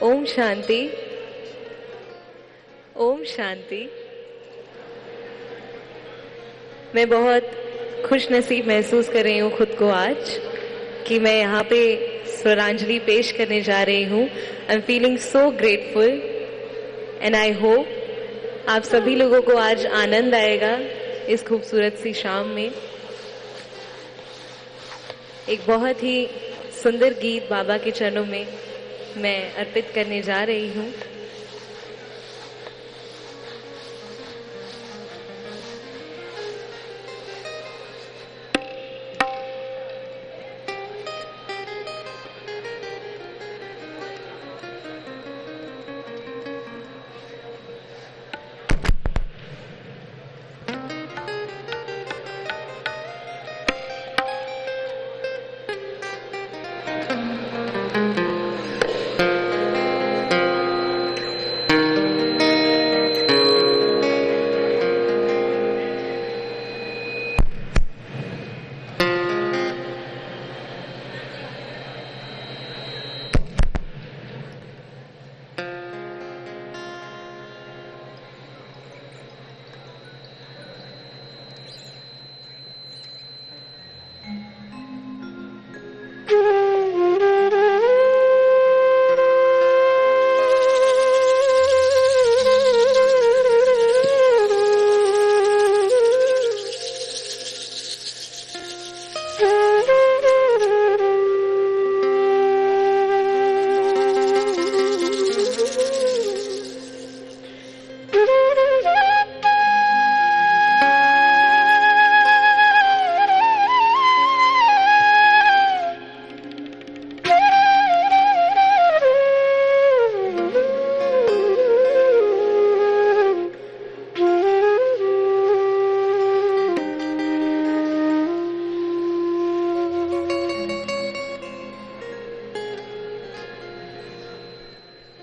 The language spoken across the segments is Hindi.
ओम शांति। ओम शांति। मैं बहुत खुश नसीब महसूस कर रही हूँ खुद को आज कि मैं यहाँ पे स्वरांजलि पेश करने जा रही हूँ। I am feeling so grateful and I hope आप सभी लोगों को आज आनंद आएगा इस खूबसूरत सी शाम में। एक बहुत ही सुंदर गीत बाबा के चरणों में मैं अर्पित करने जा रही हूँ।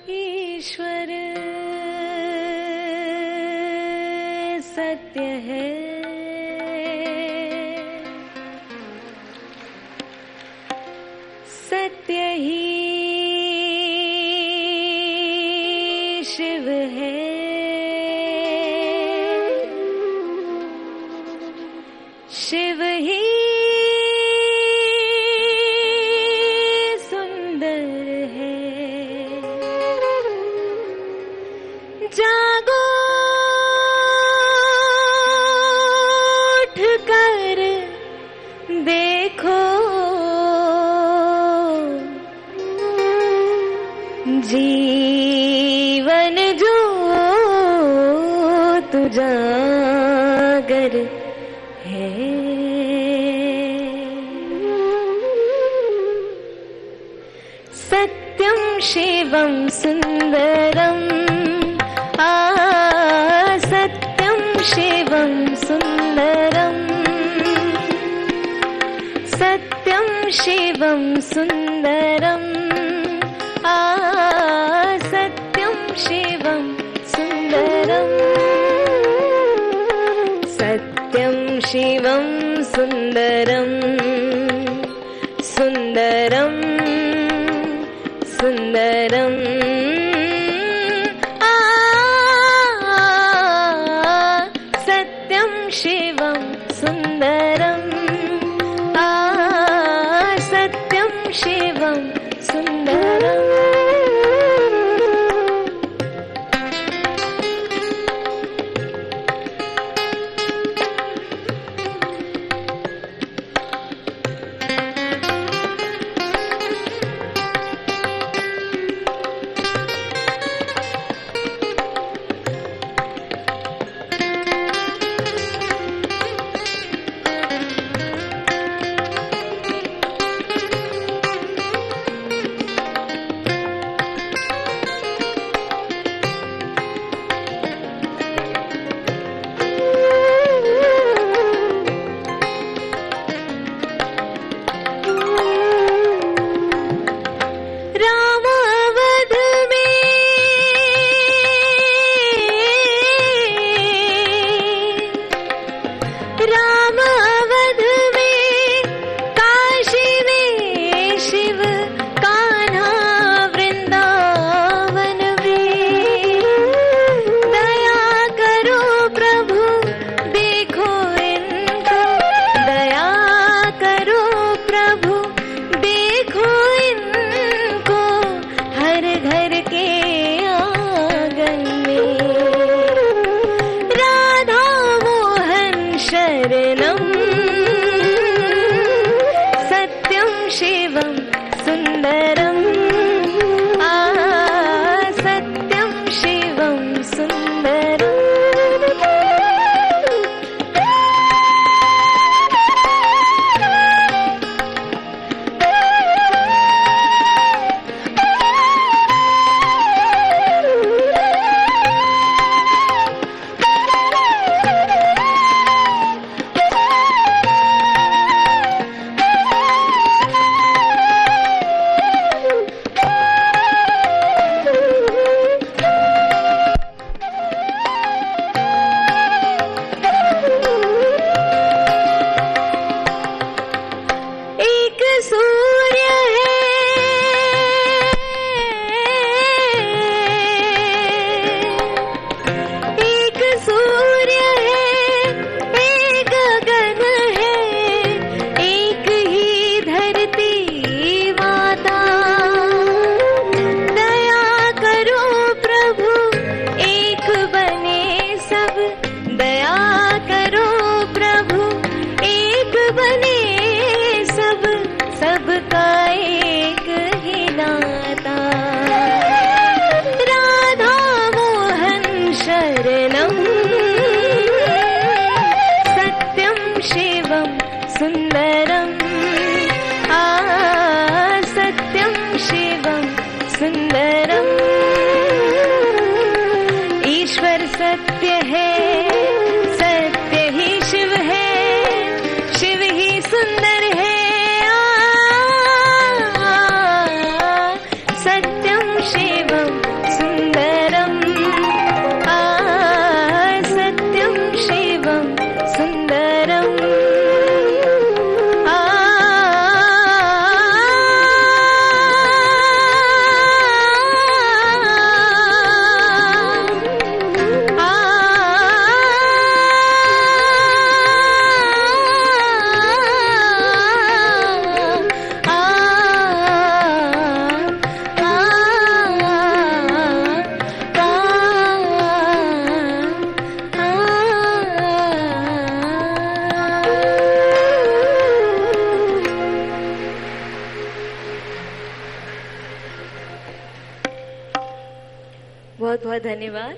ईश्वर सत्य है, सत्य ही शिव है, शिव ही सुंदर है। जागो उठ कर देखो, जीवन जो तू जागर है। सत्यम शिवम सुंदरम, सत्यम शिवम सुंदरम, सत्यम शिवम सुंदरम, सत्यम शिवम सुंदरम, सत्यम शिवम सुंदरम, सुंदरम सुंदरम, शिवम सुंदरम, सत्यम शिवम सुंदरम। बहुत बहुत धन्यवाद।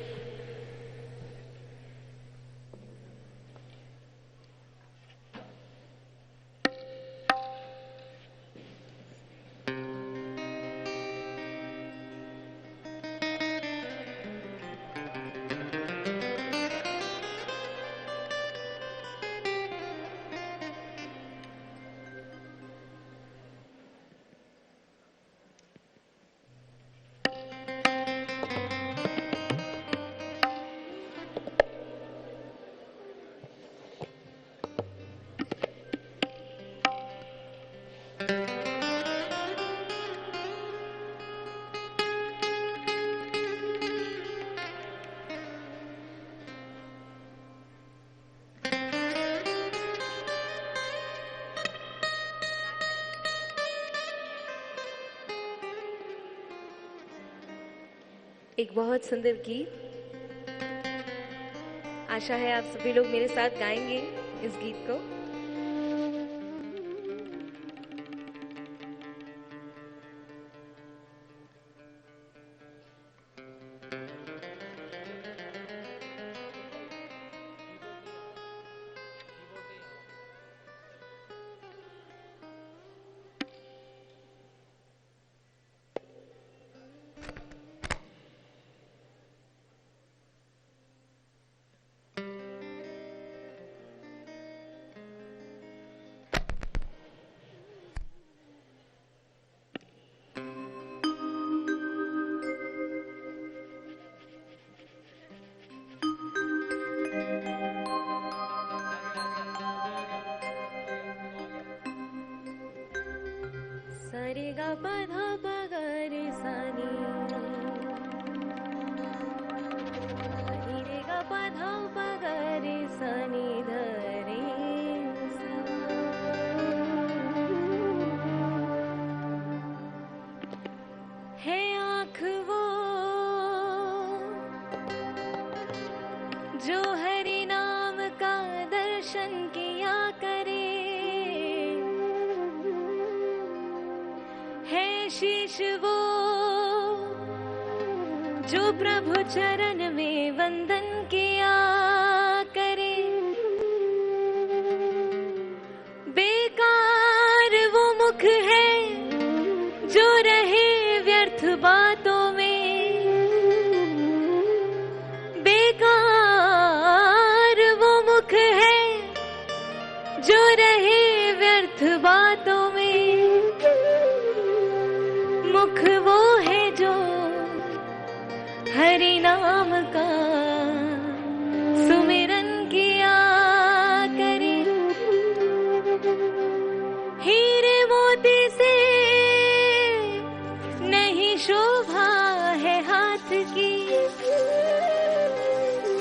एक बहुत सुंदर गीत, आशा है आप सभी लोग मेरे साथ गाएंगे इस गीत को। रे गा पा धा पा गा रे सा नी, रे गा पा धा पा गा रे सा नी ध रे सा। है आँख वो जो हरि नाम का दर्शन किया करे, शीश वो जो प्रभु चरण में वंदन किया करे। बेकार वो मुख है जो रहे व्यर्थ बातों में, बेकार वो मुख है जो रहे व्यर्थ बातों में। मुख वो है जो हरि नाम का सुमिरन किया करे। हीरे मोती से नहीं शोभा है हाथ की,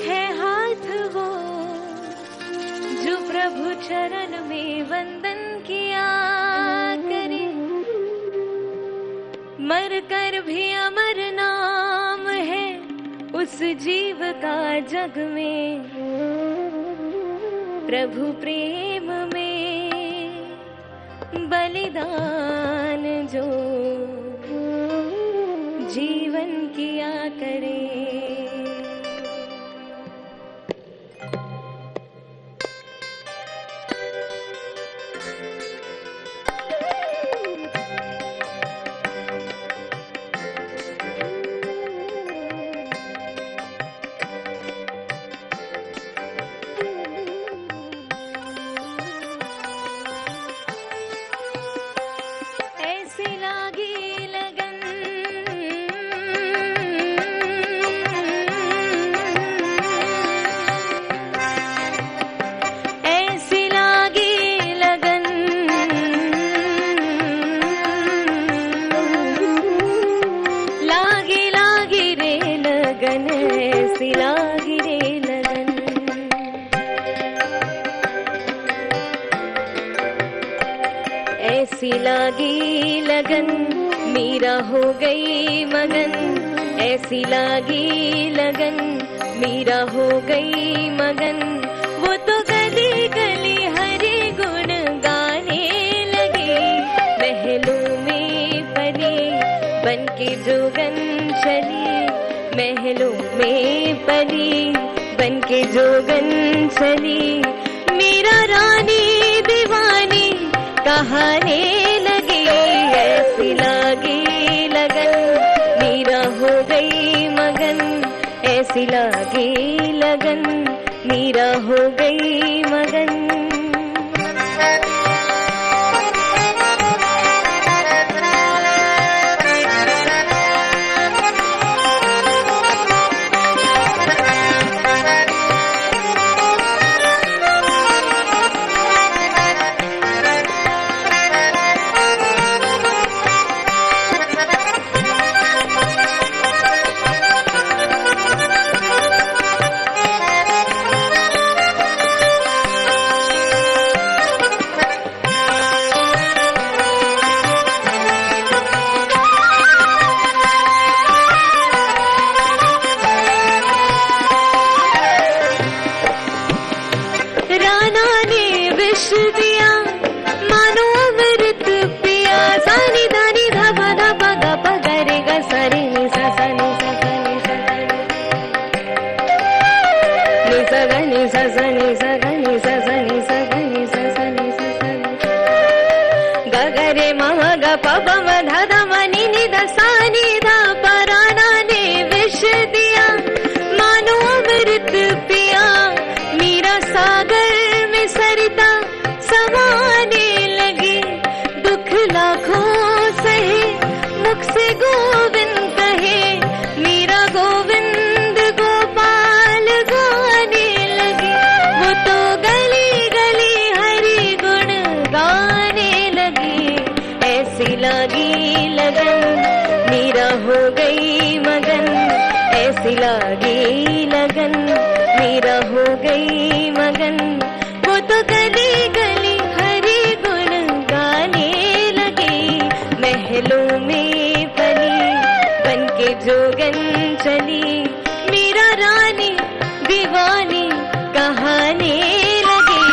है हाथ वो जो प्रभु चरण में वंदन किया करे। मर कर भी अमर नाम है उस जीव का जग में, प्रभु प्रेम में बलिदान जो जीवन किया करे। ऐसी लागी लगन मीरा हो गई मगन, ऐसी लागी लगन मीरा हो गई मगन। वो तो गली गली हरि गुण गाने लगी, महलों में पली बन के जोगन चली, महलों में पली बनके जोगन चली, मीरा रानी दीवानी कहाने लगी। ऐसी लगी लगन मीरा हो गई मगन, ऐसी लगी लगन मीरा हो गई मगन। ऐसी लगी लगन मीरा हो गई मगन, वो तो गली गली हरी गुण गाने लगी। महलों में पली बनके जोगन चली, मीरा रानी दीवानी कहाने लगी।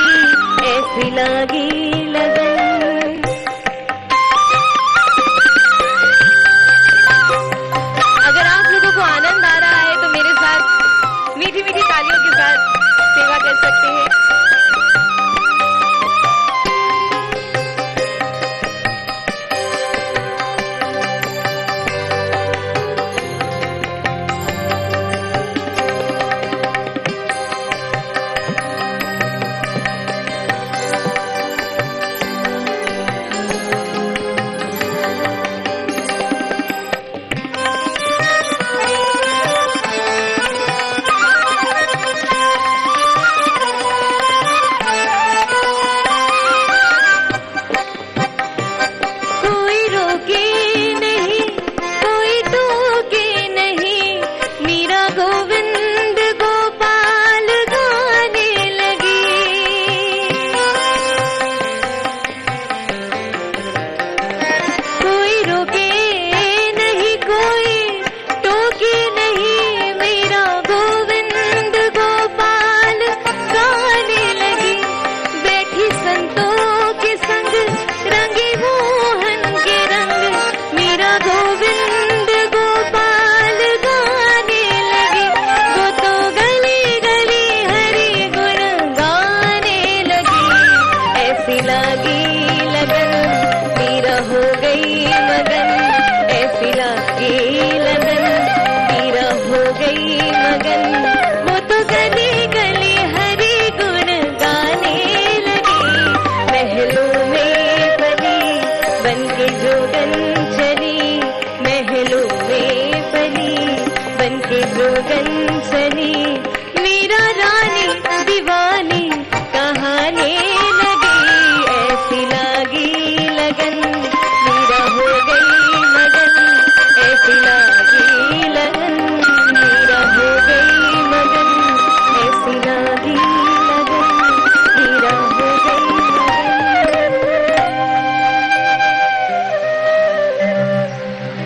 ऐसी लगी लगन। आनंद आ रहा है तो मेरे साथ मीठी मीठी तालियों के साथ सेवा कर सकते हैं।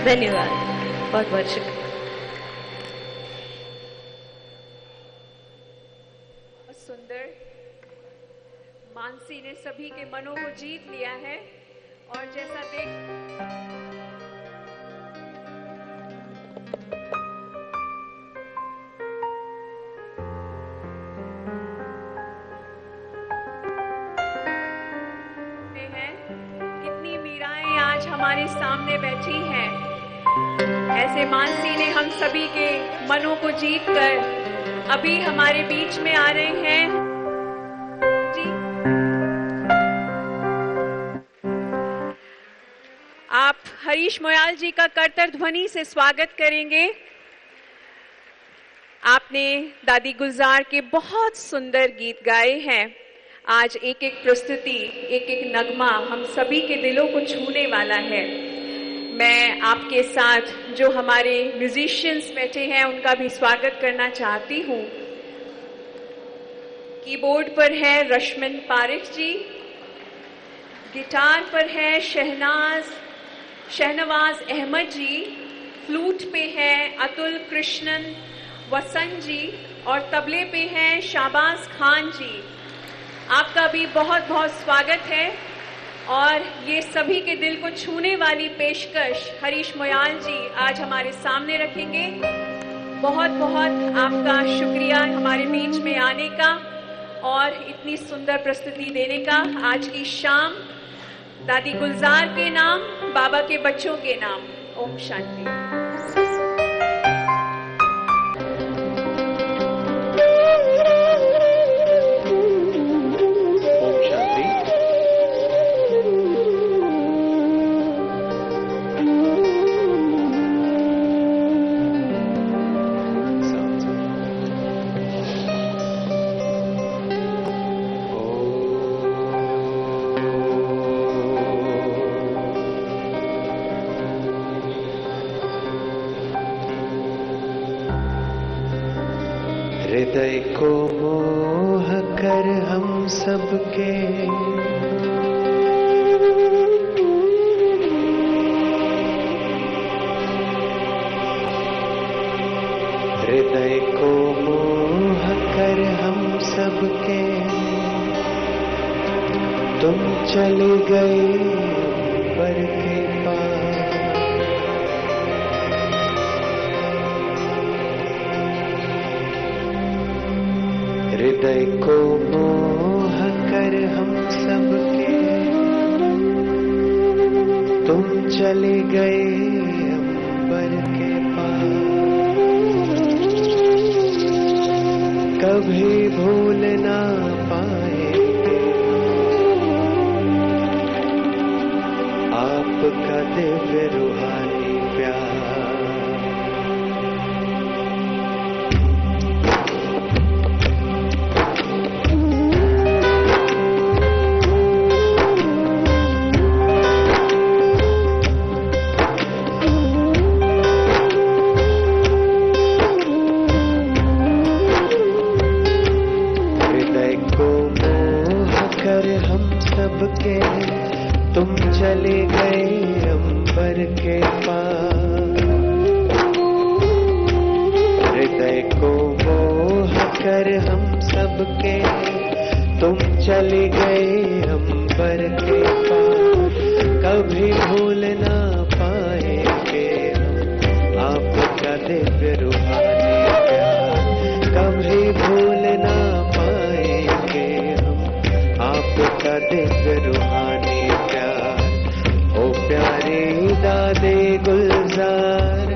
धन्यवाद, बहुत बहुत शुक्रिया। सुंदर, मानसी ने सभी के मनों को जीत लिया है और जैसा देख हमारे सामने बैठी हैं, ऐसे मानसी ने हम सभी के मनों को जीतकर अभी हमारे बीच में आ रहे हैं जी। आप हरीश मोयाल जी का करतर ध्वनि से स्वागत करेंगे। आपने दादी गुलजार के बहुत सुंदर गीत गाए हैं। आज एक एक प्रस्तुति, एक एक नगमा हम सभी के दिलों को छूने वाला है। मैं आपके साथ जो हमारे म्यूजिशियंस बैठे हैं उनका भी स्वागत करना चाहती हूँ। कीबोर्ड पर है रश्मिन पारिक जी, गिटार पर है शहनवाज अहमद जी, फ्लूट पे है अतुल कृष्णन वसंत जी और तबले पे हैं शाहबाज खान जी। आपका भी बहुत बहुत स्वागत है। और ये सभी के दिल को छूने वाली पेशकश हरीश मोयाल जी आज हमारे सामने रखेंगे। बहुत बहुत आपका शुक्रिया हमारे बीच में आने का और इतनी सुंदर प्रस्तुति देने का। आज की शाम दादी गुलजार के नाम, बाबा के बच्चों के नाम। ओम शांति। हृदय को मोह कर हम सबके हृदय को मोह कर हम सबके तुम चले गए ऊपर के पार। हृदय को मोह कर हम सबके तुम चले गए अंबर के पार। कभी भूल ना पाएंगे आपका दिव्य रूहानी प्यार। तुम चले गए अंबर के पार। हृदय को मोह कर हम सबके तुम चले गए अंबर के पार। कभी भूल ना पाएंगे हम आपका दिव्य रूहानी प्यार। कभी भूल ना पाएंगे हम आपका दिव्य रूहानी प्यार। ओ प्यारे दादे गुलजार,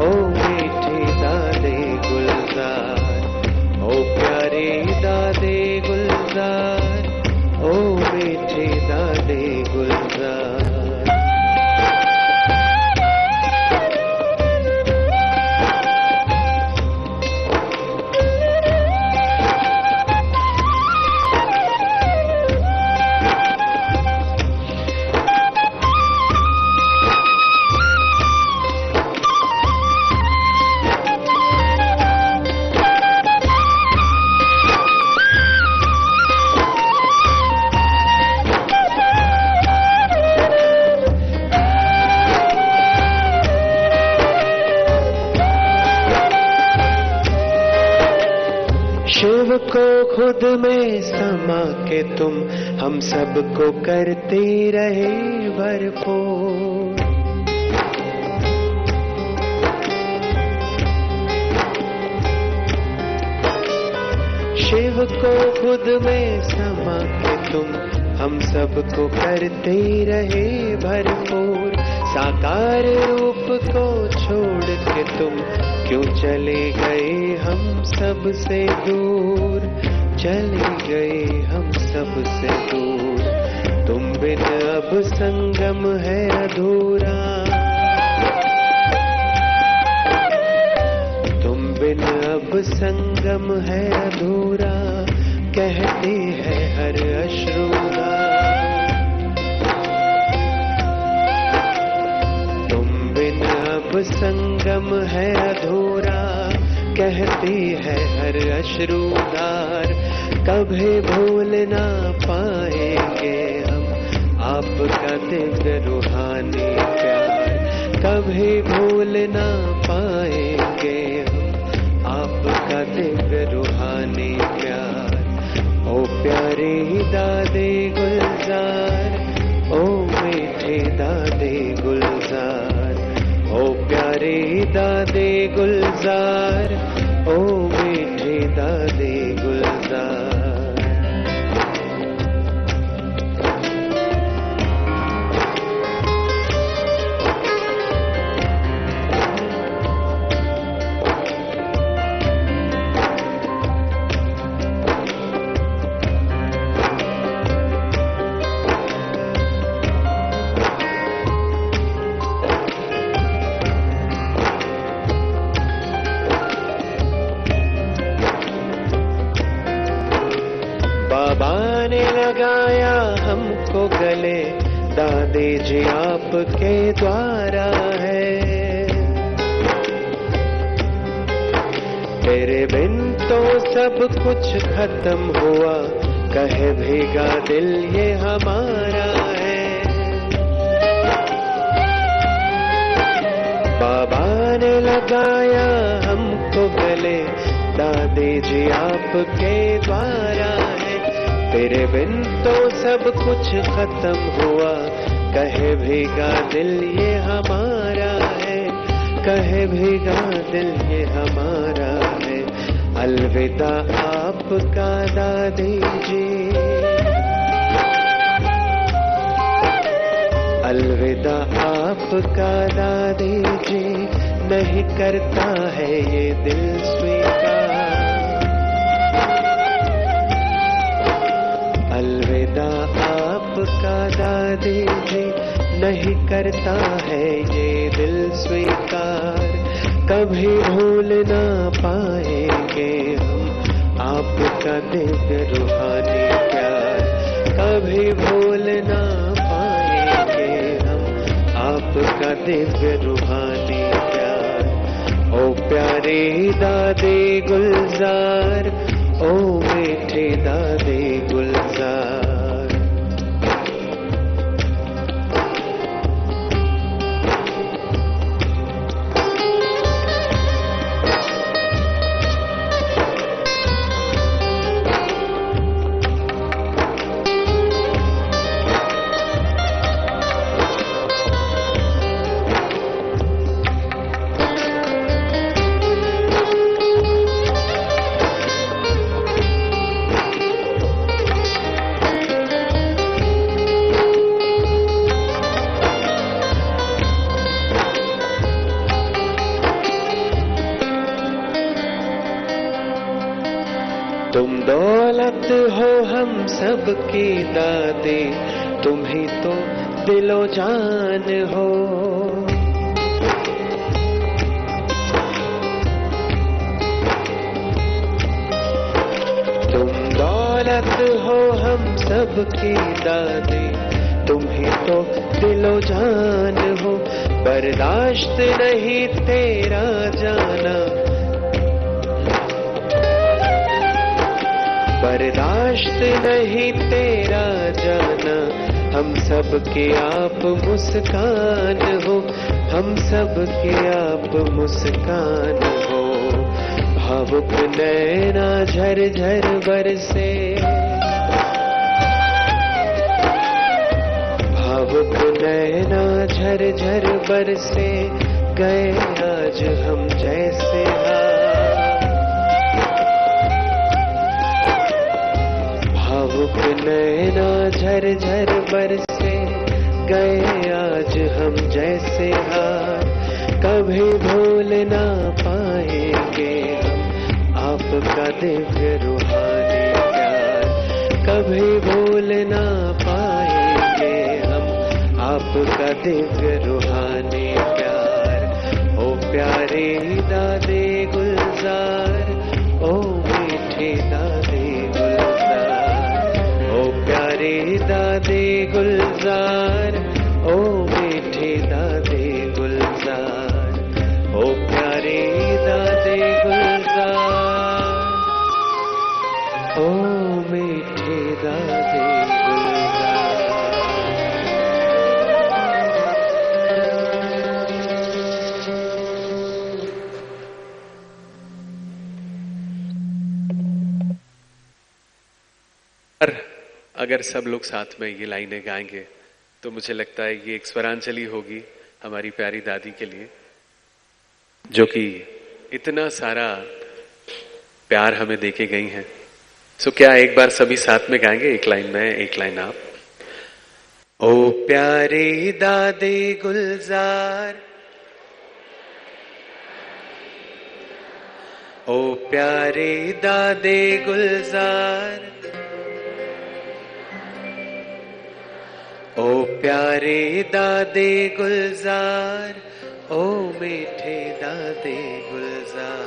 ओ मीठे दादे गुलजार। ओ प्यारे दादे गुलजार, ओ मीठे दादे गुलजार। शिव को खुद में समा के तुम हम सबको करते रहे भरपूर। शिव को खुद में समा के तुम हम सबको करते रहे भरपूर। साकार रूप को छोड़ के तुम क्यों चले गए हम सब से दूर, चले गए हम सब से दूर। तुम बिन अब संगम है अधूरा, तुम बिन अब संगम है अधूरा, कहते हैं हर अश्रुधार। तुम बिन अब संगम है अधूरा, कहती है हर अश्रुधार। कभी भूल ना पाएंगे हम आपका दिव्य रूहानी प्यार, कभी भूल ना पाएंगे हम आपका दिव्य रूहानी प्यार। ओ प्यारे दादे गुलजार, ओ मीठे दादे गुलजार, ओ प्यारे दादे गुलजार, ओ मीठे दादे गुलजार। बाबा ने लगाया हमको गले, दादी जी आपके द्वारा है। तेरे बिन तो सब कुछ खत्म हुआ, कहे भीगा दिल ये हमारा है। बाबा ने लगाया हमको गले, दादी जी आपके द्वारा है। तेरे बिन तो सब कुछ खत्म हुआ, कहे भीगा दिल ये हमारा है, कहे भीगा दिल ये हमारा है। अलविदा आपका दादी जी, अलविदा आपका दादी जी, नहीं करता है ये दिल स्वीकार। अलविदा आपका दादी जी, नहीं करता है ये दिल स्वीकार। कभी भूल ना पाएंगे हम आपका दिव्य रूहानी प्यार, कभी भूल ना पाएंगे हम आपका दिव्य रूहानी प्यार। ओ प्यारे दादे गुलजार, ओ मीठे दादे गुलजार। तुम दौलत हो हम सबकी दादी, तुम ही तो दिलो जान हो। तुम दौलत हो हम सबकी दादी, तुम ही तो दिलो जान हो। बर्दाश्त नहीं तेरा जाना, बर्दाश्त नहीं तेरा जाना। हम सब के आप मुस्कान हो, हम सब के आप मुस्कान हो। भावुक नैना झर झर बरसे, भावुक नैना झर झर बरसे। गए आज हम जैसे भावुक नैना झरझर बरसे गए आज हम जैसे हार, कभी भूल ना पाएंगे हम आपका दिव्य रूहानी प्यार, कभी भूल ना पाएंगे हम आपका दिव्य रूहानी प्यार। ओ प्यारे दादे गुलजार, ओ मीठे दादे गुलजार, ओ प्यारे दादे गुलजार, ओ मीठे दादे गुलजार, ओ प्यारे दादे गुलजार, ओ मीठे दादे गुलजार। अगर सब लोग साथ में ये लाइनें गाएंगे तो मुझे लगता है ये एक स्वरांजलि होगी हमारी प्यारी दादी के लिए, जो कि इतना सारा प्यार हमें देके गई हैं। सो क्या एक बार सभी साथ में गाएंगे, एक लाइन में एक लाइन आप। ओ प्यारे दादे गुलजार, ओ प्यारे दादे गुलजार, ओ प्यारे दादे गुलजार, ओ मीठे दादे गुलजार।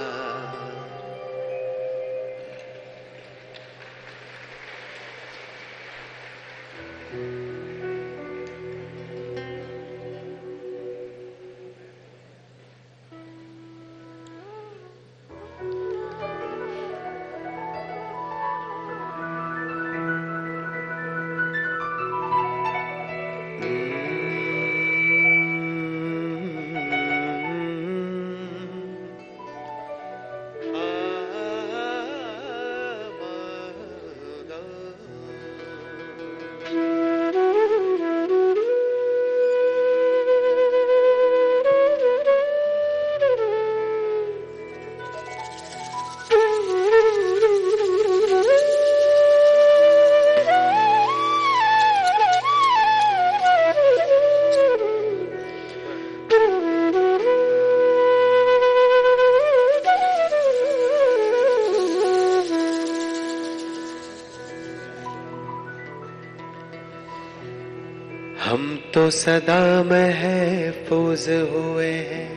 हम तो सदा महफूज हुए हैं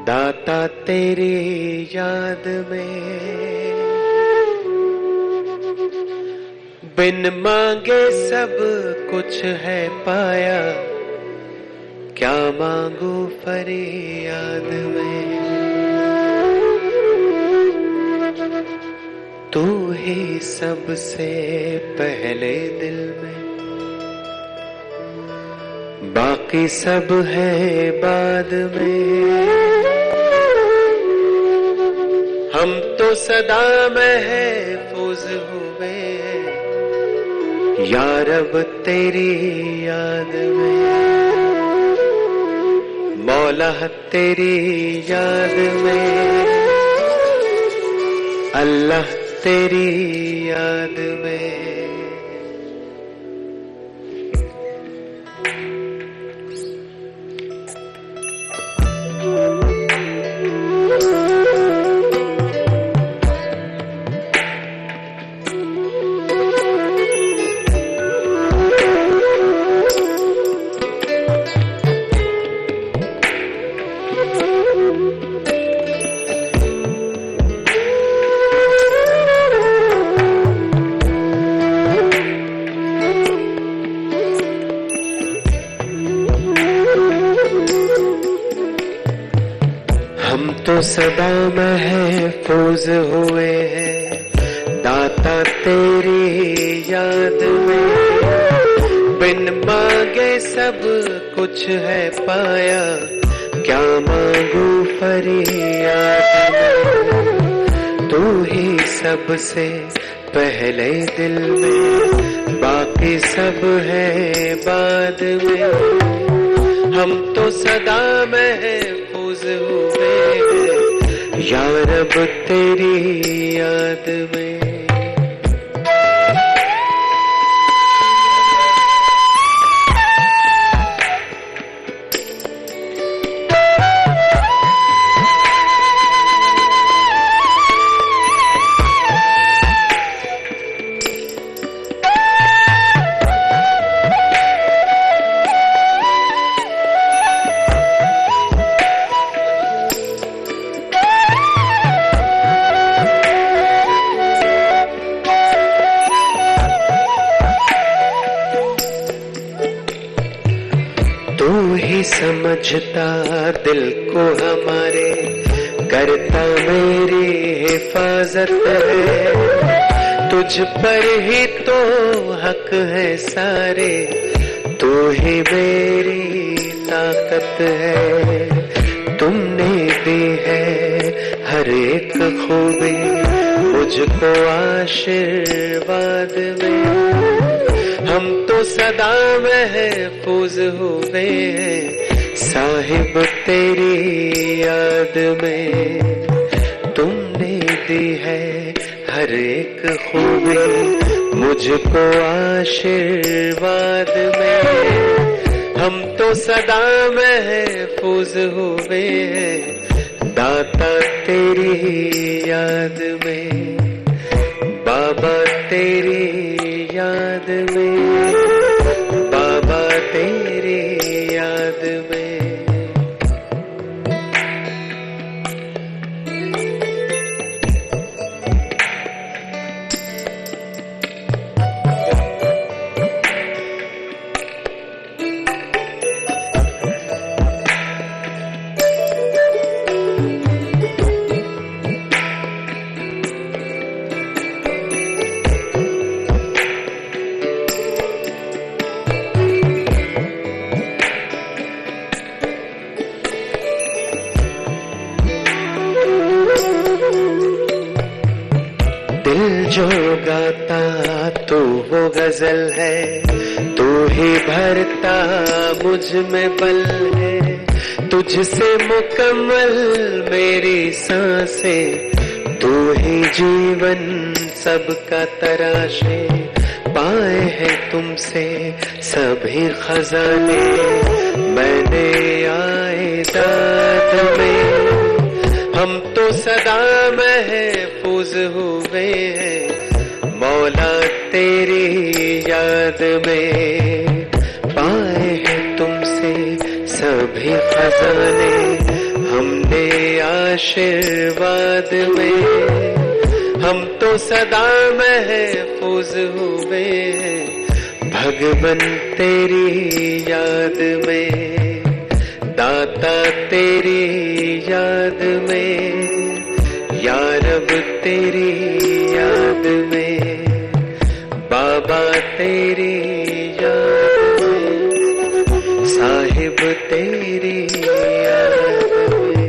दाता तेरी याद में, बिन मांगे सब कुछ है पाया, क्या मांगू फरियाद में। तू ही सबसे पहले दिल में, बाकी सब है बाद में। हम तो सदा महफूज हुए या रब तेरी याद में, मौला तेरी याद में, अल्लाह तेरी याद में। हम तो सदा महफूज हुए हैं दाता तेरी याद में, बिन मांगे सब कुछ है पाया, क्या मांगू फरियाद में। तू ही सबसे पहले दिल में, बाकी सब है बाद में। हम तो सदा महफूज हुए या रब तेरी याद में। समझता दिल को हमारे, करता मेरी हिफाजत है। तुझ पर ही तो हक है सारे, तू ही मेरी ताकत है। तुमने दी है हर एक खूबी मुझको आशीर्वाद में। हम तो सदा महफूज हुए हैं साहिब तेरी याद में। तुमने दी है हर एक खूबी मुझको आशीर्वाद में। हम तो सदा महफूज हुए हैं दाता तेरी याद में, बाबा तेरी याद में, बाबा तेरी याद में। जो गाता तू वो गजल है, तू ही भरता मुझ में बल है। तुझसे मुकम्मल मेरी सांसें, तू ही जीवन सबका तराशे। पाए हैं तुमसे सभी खजाने, मैंने आए दाद में। हम तो सदा महफूज हुए हैं मौला तेरी याद में। पाए हैं तुमसे सभी खजाने, हमने आशीर्वाद में। हम तो सदा महफूज हुए हैं भगवन तेरी याद में, दाता तेरी याद में, या रब तेरी याद में, बाबा तेरी याद में, साहिब तेरी याद में।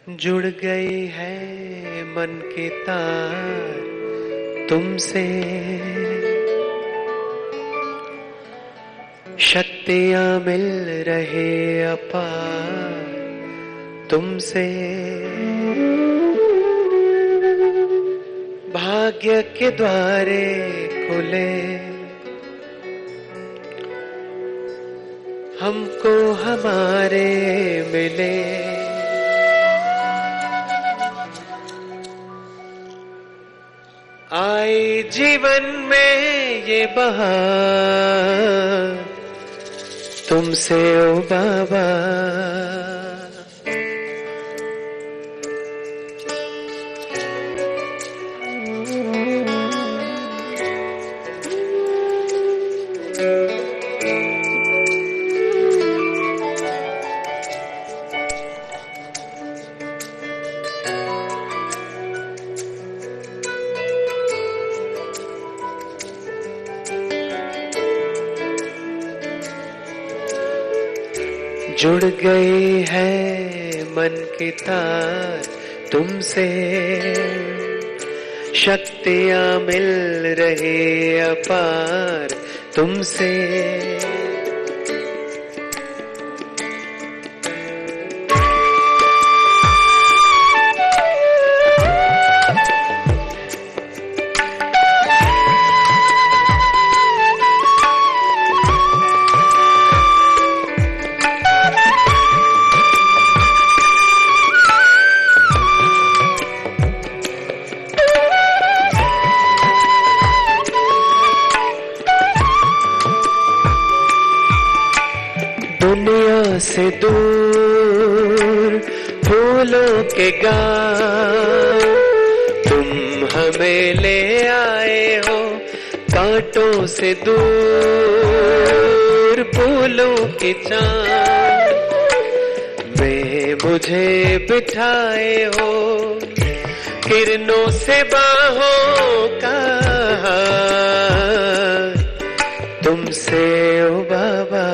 जुड़ गई है मन के तार तुमसे, शक्तियां मिल रहे अपार तुमसे। भाग्य के द्वारे खुले, हमको हमारे मिले। आई जीवन में ये बहार तुमसे ओ बाबा। जुड़ गई है मन की तार तुमसे, शक्तियां मिल रही अपार तुमसे। दुनिया से दूर फूलों के गाँव तुम हमें ले आए हो, कांटों से दूर फूलों की छाँव में मुझे बिठाए हो, किरणों से बाहों का तुमसे ओ बाबा।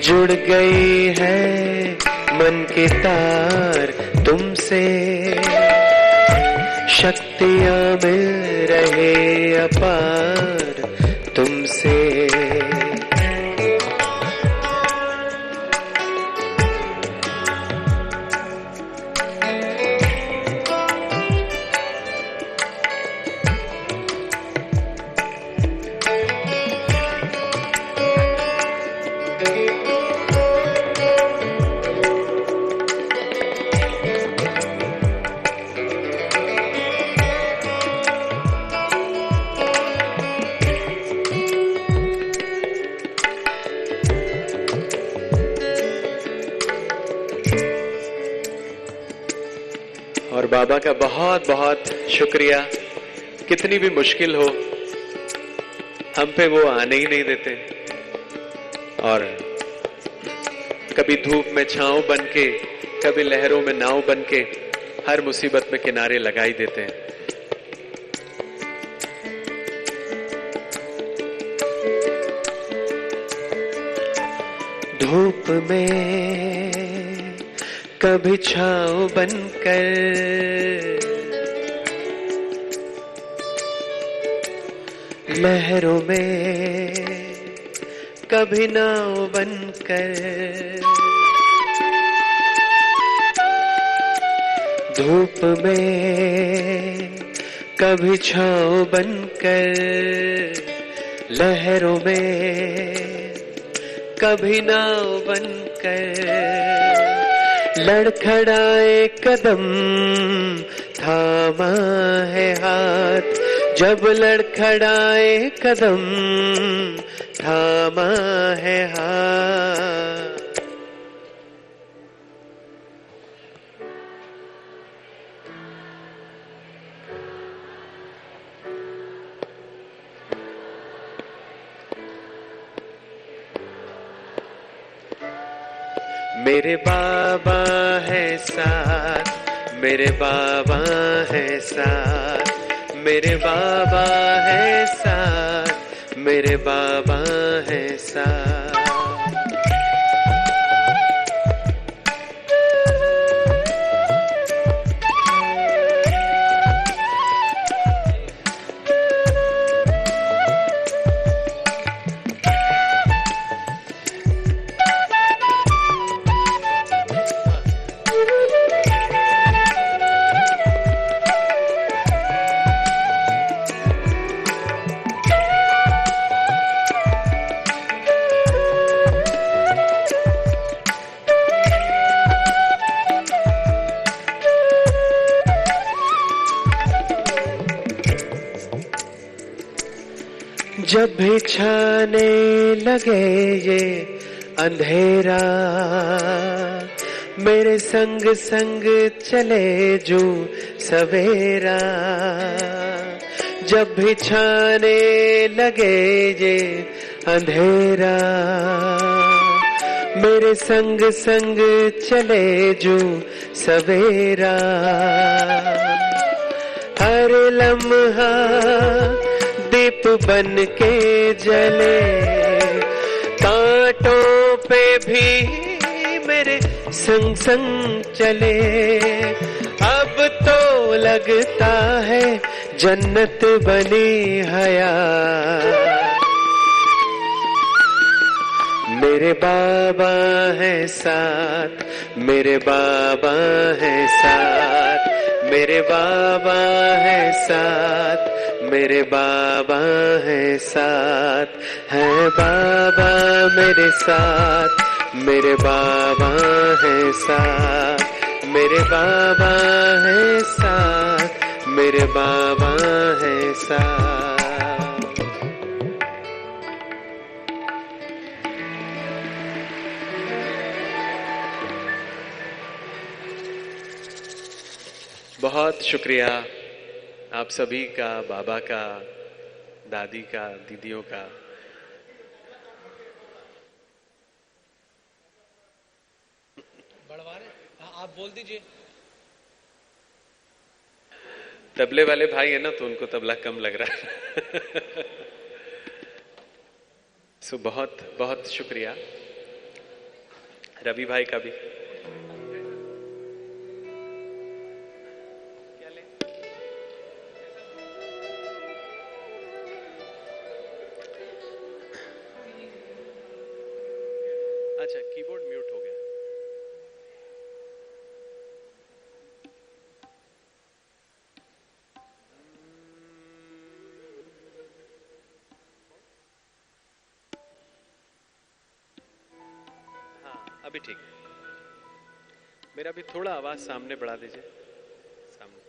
जुड़ गई है मन की तार तुमसे, शक्तियां मिल रहे अपार तुमसे। और बाबा का बहुत बहुत शुक्रिया। कितनी भी मुश्किल हो हम पे वो आने ही नहीं देते, और कभी धूप में छांव बनके, कभी लहरों में नाव बनके हर मुसीबत में किनारे लगा ही देते हैं। धूप में कभी छाँव बनकर, लहरों में कभी नाव बनकर, धूप में कभी छाँव बनकर, लहरों में कभी नाव बनकर, लड़खड़ाए कदम थामा है हाथ, जब लड़खड़ाए कदम थामा है हाथ। मेरे बाबा है साथ, मेरे बाबा है साथ, मेरे बाबा है साथ, मेरे बाबा है साथ। जब भी छाने लगे ये अंधेरा, मेरे संग संग चले जो सवेरा। जब भी छाने लगे ये अंधेरा, मेरे संग संग चले जो सवेरा। हर लम्हा दीप बन के जले, कांटों पे भी मेरे संग संग चले। अब तो लगता है जन्नत बनी हयात। मेरे बाबा है साथ, मेरे बाबा है साथ, मेरे बाबा है साथ, मेरे बाबा है साथ, है बाबा मेरे साथ, मेरे बाबा है साथ, मेरे बाबा है साथ, मेरे बाबा है साथ। बहुत शुक्रिया आप सभी का, बाबा का, दादी का, दीदियों का। आप बोल दीजिए। तबले वाले भाई है ना, तो उनको तबला कम लग रहा है। सो बहुत बहुत शुक्रिया। रवि भाई का भी। अच्छा, कीबोर्ड म्यूट हो गया। हाँ, अभी ठीक। मेरा भी थोड़ा आवाज सामने बढ़ा दीजिए। सामने।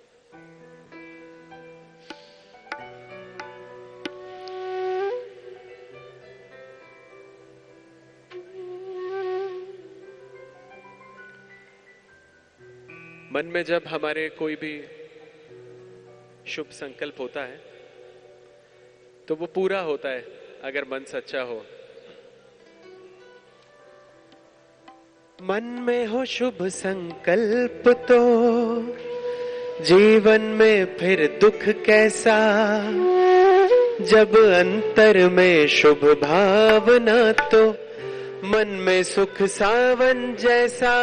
मन में जब हमारे कोई भी शुभ संकल्प होता है तो वो पूरा होता है अगर मन सच्चा हो। मन में हो शुभ संकल्प तो जीवन में फिर दुख कैसा, जब अंतर में शुभ भावना तो मन में सुख सावन जैसा।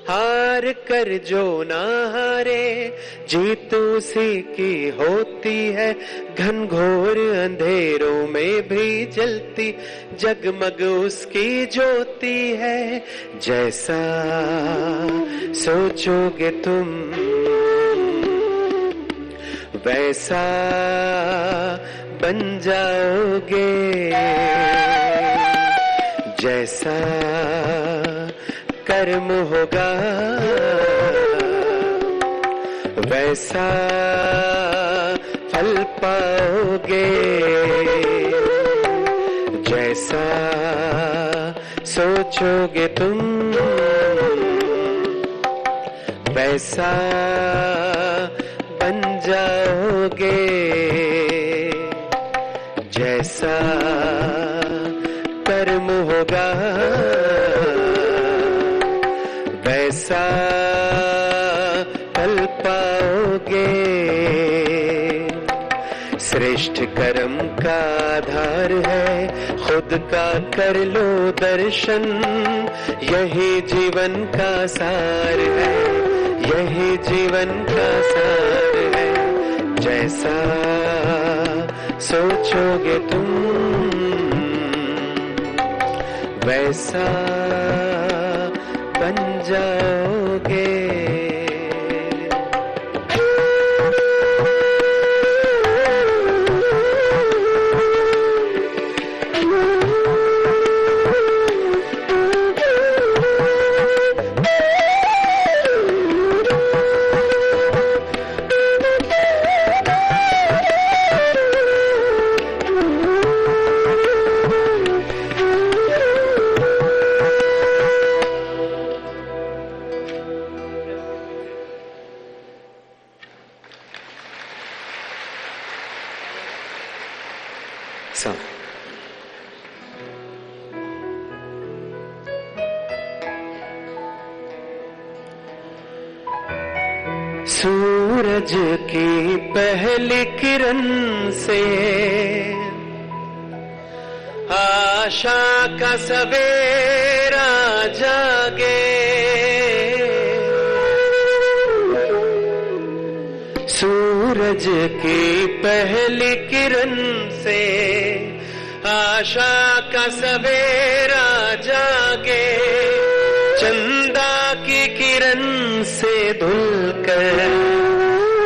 हार कर जो ना हारे जीत उसी की होती है, घनघोर अंधेरों में भी जलती जगमग उसकी ज्योति है। जैसा सोचोगे तुम वैसा बन जाओगे, जैसा कर्म होगा वैसा फल पाओगे, जैसा सोचोगे तुम वैसा बन जाओगे, जैसा कर्म होगा वैसा फल पाओगे। श्रेष्ठ कर्म का आधार है खुद का कर लो दर्शन, यही जीवन का सार है, यही जीवन का सार है। जैसा सोचोगे तुम वैसा बन जाओगे। सूरज की पहली किरण से आशा का सवेरा जागे, सूरज की पहली किरण से आशा का सवेरा जागे, चंदा की किरण से धुलकर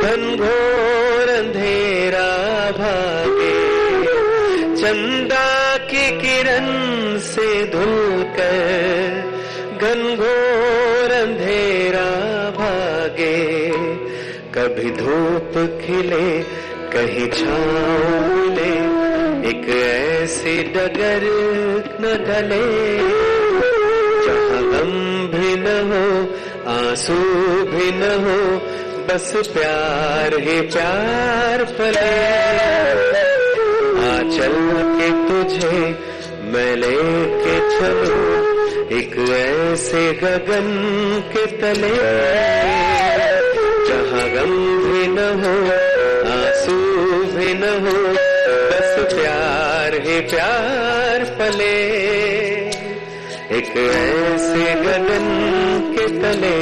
घनघोर अंधेरा भागे, चंदा की किरण से धुलकर घनघोर अंधेरा भागे, कभी धूप खिले कहीं छाँव मिले, एक ऐसी डगर न ढले जहाँ गम भी न हो आंसू भी न हो, बस प्यार ही प्यार फले। आ चल के तुझे मैं लेके चलूं एक ऐसे गगन के तले, जहाँ गम भी न हो आंसू भी न हो, बस प्यार ही प्यार फले, एक ऐसे गगन के तले।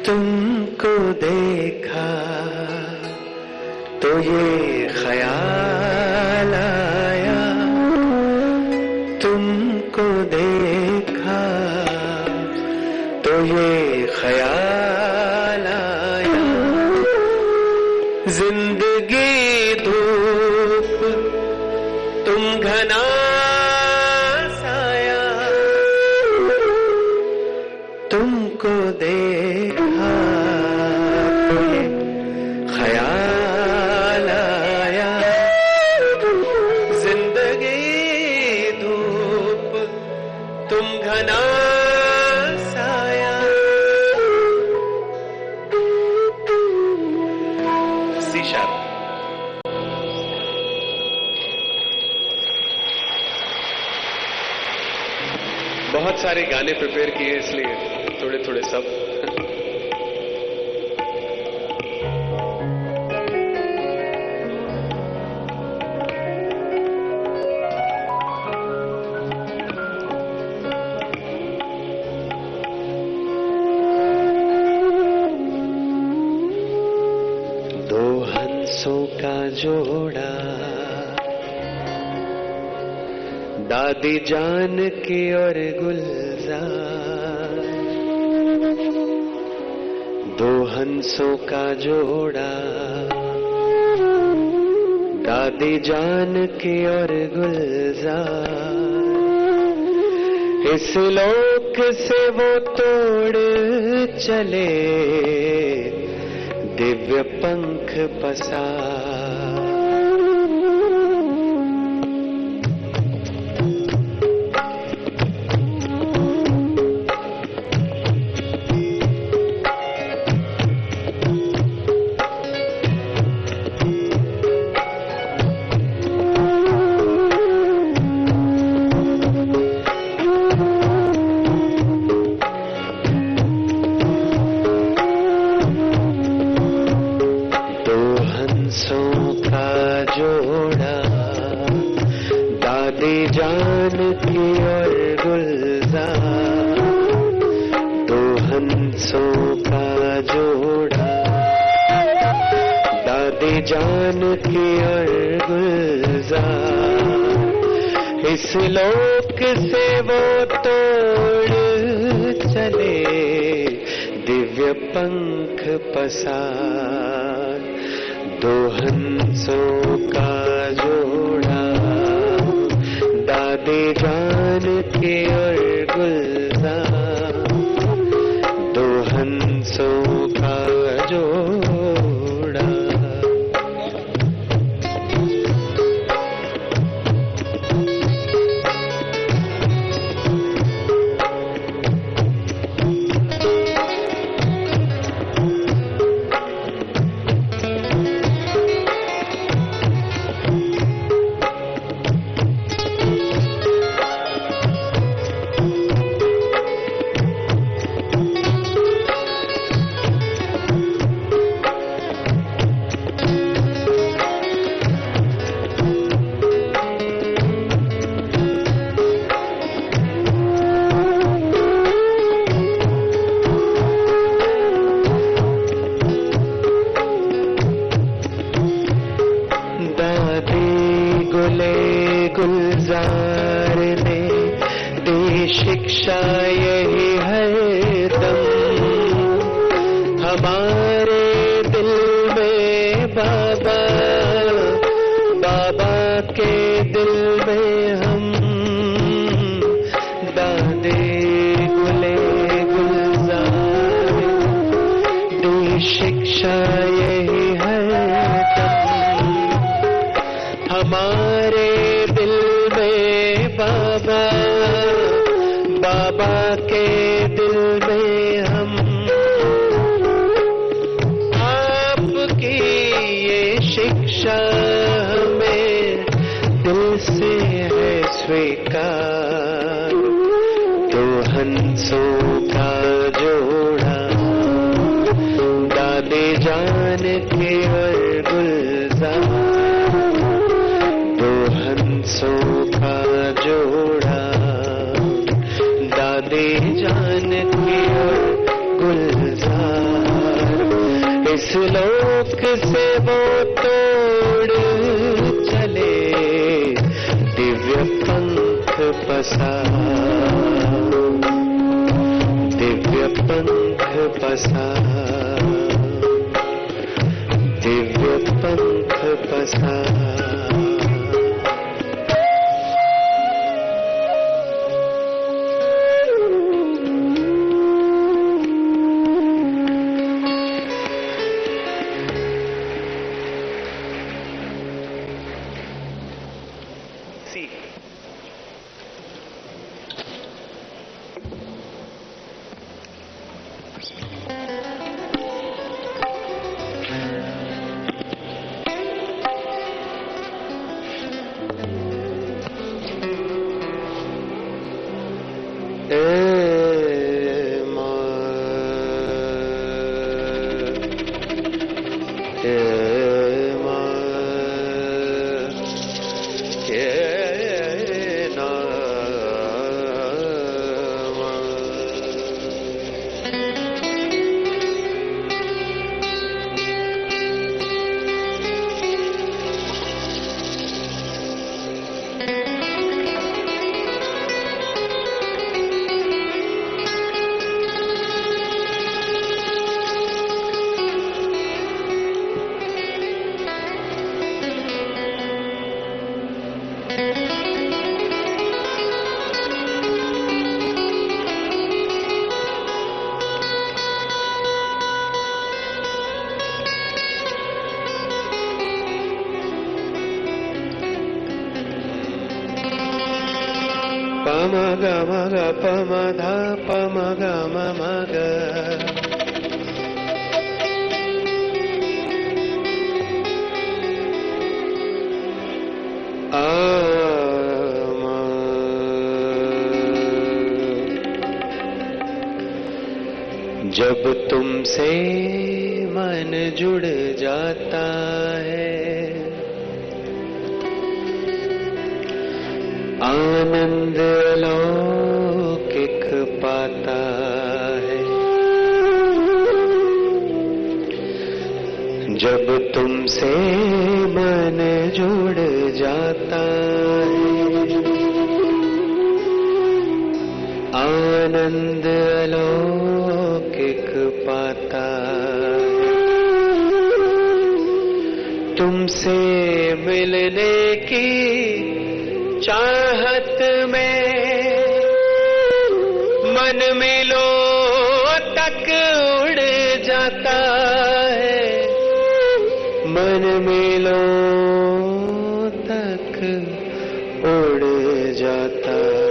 तुमको देखा तो ये ख्याल आया, तुमको देखा तो ये ख्याल आया, जिंदगी धूप तुम घना साया, तुमको देखा तो ये ख्याल आया, जिंदगी धूप तुम घना साया। C sharp. बहुत सारे गाने प्रिपेयर किए इसलिए थोड़े थोड़े सब। दो हंसों का जोड़ा दादी जान की और गुलजार, दो हंसों का जोड़ा दादी जान की और गुलजार, इस लोक से वो तोड़ चले दिव्य पंख पसार, हंसों का जोड़ा, दादी जान की और गुलजार, इस लोक से वो तोड़ चले दिव्य पंख पसार। दो हंसों का जोड़ा, दादी जान के और गुलजार, दो हंसों का जोड़ा। गुलजार ने दी शिक्षा यही हरदम, हमारे दिल में बाबा, बाबा के दिल में हम। दादी गुले गुलजार दी शिक्षा यही हरदम, हमारे दिल में बाबा, बाबा के दिल में हम। आपकी ये शिक्षा हमें दिल से है स्वीकार। दो हंसों का जोड़ा, दादी जान के और गुलजार, हंसों का जोड़ा, दादी जान की और गुलजार, इस लोक से वो तोड़ चले दिव्य पंख पसार, दिव्य पंख पसार, दिव्य पंख पसार। Pama ga ma ga pama dha pama ga ma ma ga. जब तुमसे मन जुड़ जाता है आनंद अलौकिक पाता है। जब तुमसे मन जुड़ जाता है, आनंद अलौकिक पाता है। तुमसे मिलने की चाहत में मन मिलो तक उड़ जाता है, मन मिलो तक उड़ जाता है।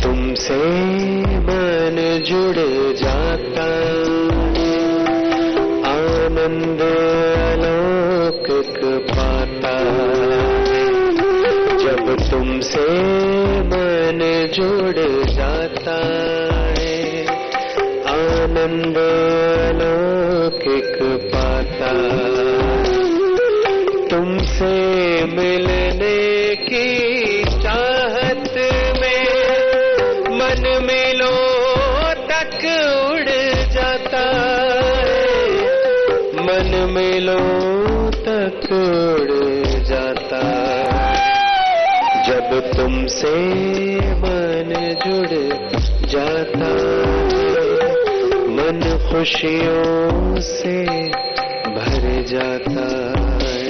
तुमसे मन जुड़ जाता, आनंद अलौकिक पाता है। जब तुमसे मन जुड़ जाता है, आनंद अलौकिक पाता। तुमसे मिलने की चाहत मन मिलो तक उड़ जाता है, मन मिलो तक उड़ जाता है। जब तुमसे मन जुड़ जाता है, मन खुशियों से भर जाता है।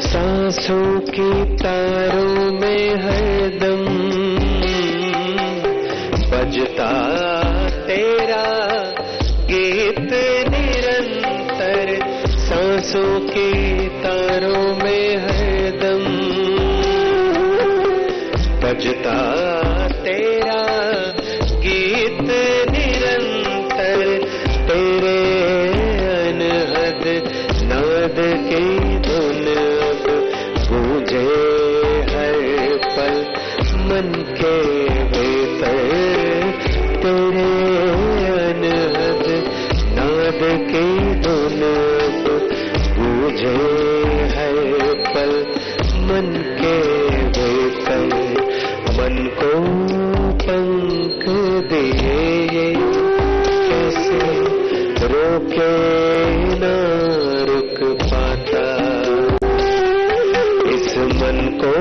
सांसों की तारों में हरदम बजता तेरा गीत निरंतर। सांसों की तारों में हरदम बजता तेरा गीत निरंतर। तेरे अनहद नाद की धुन गूंजे हर पल मन के भीतर। तेरे अनहद नाद की धुन गूंजे हर पल मन के भीतर। मन को पंख दिए कैसे रोके ना रुक पाता। इस मन को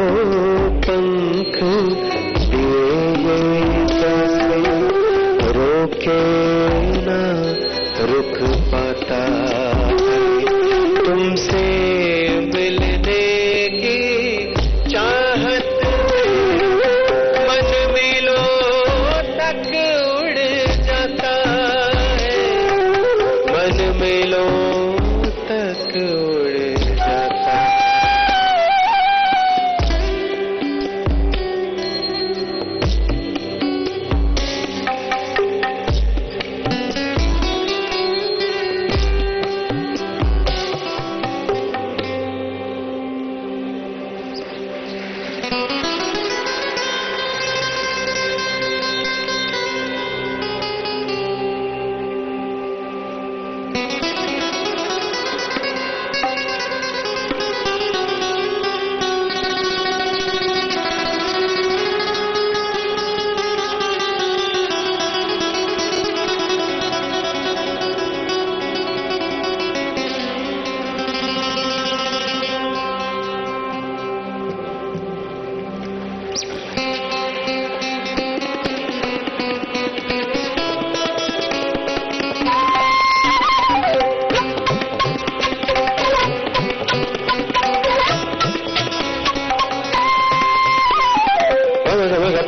पंख दिए कैसे रोके ना रुक पाता। तुमसे मिलने की चाहत मन में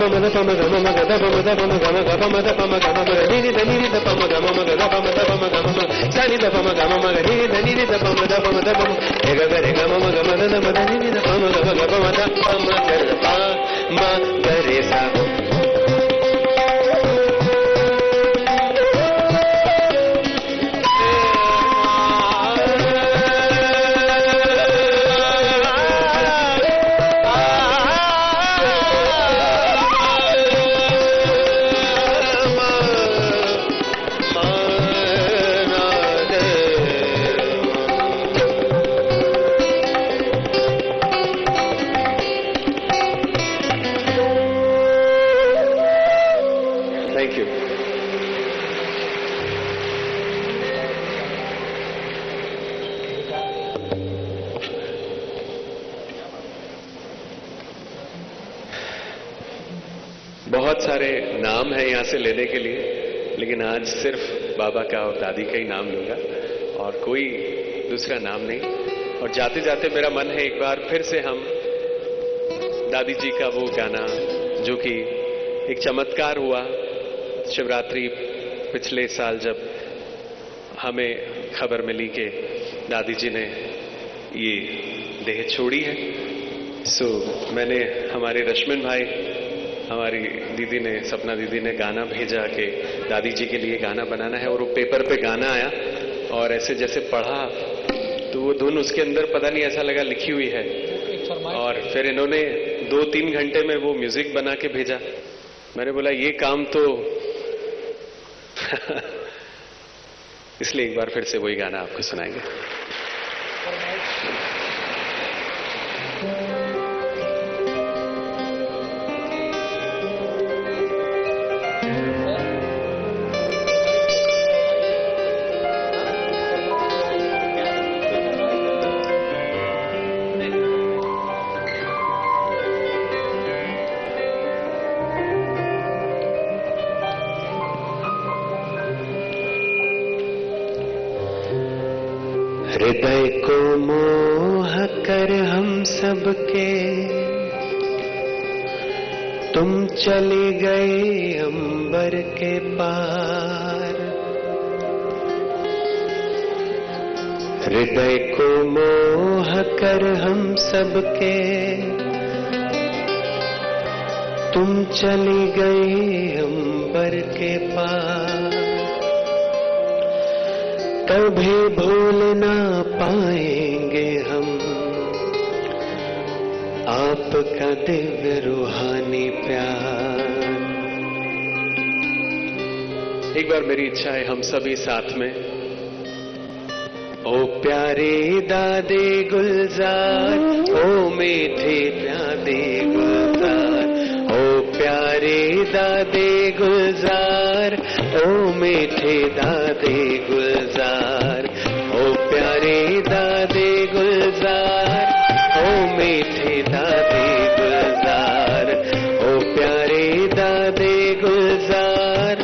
पम द पम गम म ग द पम द पम गम ग पम द पम गम म ग नी द पम गम म ग द पम द पम गम म सा नी द पम गम म ग नी द पम द पम रे ग रे ग म ग म द म द नी द पम ग ग पम द पम ग पा म ग रे सा बहुत सारे नाम है यहां से लेने के लिए, लेकिन आज सिर्फ बाबा का और दादी का ही नाम लूंगा और कोई दूसरा नाम नहीं। और जाते जाते मेरा मन है एक बार फिर से हम दादी जी का वो गाना जो कि एक चमत्कार हुआ शिवरात्रि पिछले साल जब हमें खबर मिली कि दादी जी ने ये देह छोड़ी है। सो मैंने हमारे रश्मिन भाई, हमारी दीदी ने, सपना दीदी ने गाना भेजा कि दादी जी के लिए गाना बनाना है और वो पेपर पे गाना आया और ऐसे जैसे पढ़ा तो वो धुन उसके अंदर पता नहीं ऐसा लगा लिखी हुई है और फिर इन्होंने 2-3 घंटे में वो म्यूजिक बना के भेजा। मैंने बोला ये काम तो इसलिए एक बार फिर से वही गाना आपको सुनाएंगे। हृदय को मोह कर हम सबके तुम चले गए अंबर के पार। हृदय को मोह कर हम सबके तुम चले गए अंबर के पार। कभी भूल ना पाएंगे हम आपका दिव्य रूहानी प्यार। एक बार मेरी इच्छा है हम सभी साथ में। ओ प्यारे दादे गुलजार, ओ मीठे दादे गुलजार, ओ प्यारे दादे गुलजार, ओ मीठे दादे गुलजार, ओ प्यारे दादे गुलजार, ओ मीठे दादे गुलजार, ओ प्यारे दादे गुलजार।